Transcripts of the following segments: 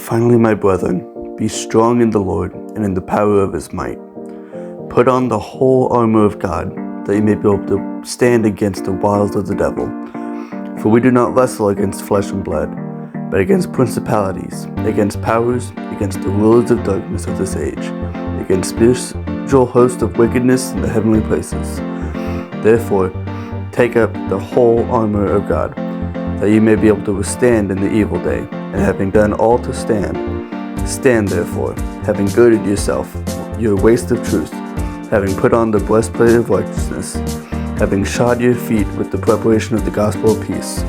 Finally, my brethren, be strong in the Lord and in the power of his might. Put on the whole armor of God, that you may be able to stand against the wiles of the devil. For we do not wrestle against flesh and blood, but against principalities, against powers, against the rulers of darkness of this age, against spiritual hosts of wickedness in the heavenly places. Therefore, take up the whole armor of God, that you may be able to withstand in the evil day, and having done all to stand, stand therefore, having girded yourself, your waist of truth, having put on the breastplate of righteousness, having shod your feet with the preparation of the gospel of peace.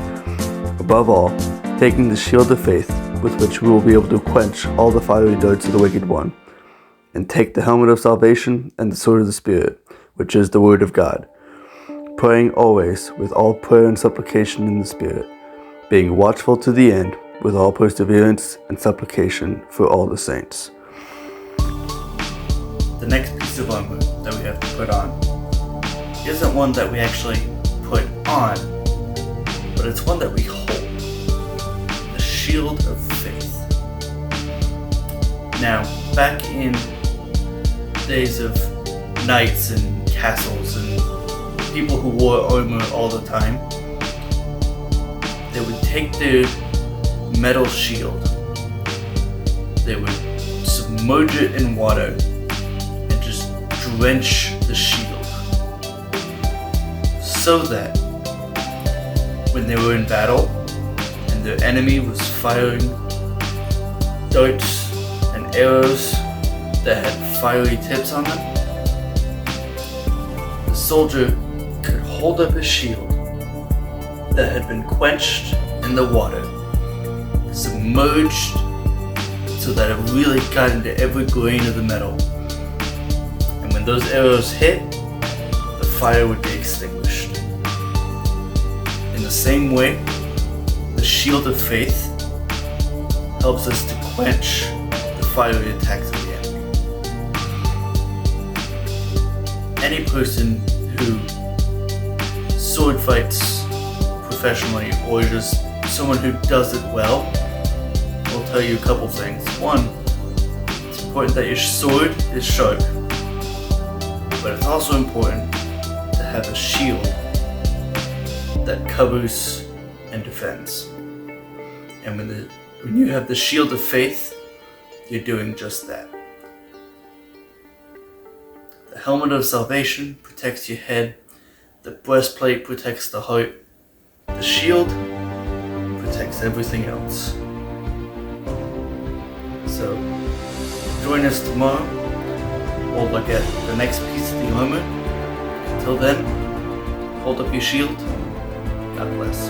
Above all, taking the shield of faith, with which we will be able to quench all the fiery darts of the wicked one, and take the helmet of salvation and the sword of the Spirit, which is the word of God, praying always with all prayer and supplication in the Spirit, being watchful to the end with all perseverance and supplication for all the saints. The next piece of armor that we have to put on isn't one that we actually put on, but it's one that we hold. The shield of faith. Now, back in days of knights and castles and people who wore armor all the time, they would take their metal shield, they would submerge it in water and just drench the shield, so that when they were in battle and their enemy was firing darts and arrows that had fiery tips on them, the soldier could hold up his shield that had been quenched in the water, submerged so that it really got into every grain of the metal. And when those arrows hit, the fire would be extinguished. In the same way, the shield of faith helps us to quench the fiery attacks of the enemy. Any person who sword fights professionally, or just someone who does it well, will tell you a couple things. One, it's important that your sword is sharp, but it's also important to have a shield that covers and defends. And when you have the shield of faith, you're doing just that. The helmet of salvation protects your head. The breastplate protects the heart. The shield protects everything else. So, join us tomorrow. We'll look at the next piece of the armor. Until then, hold up your shield. God bless.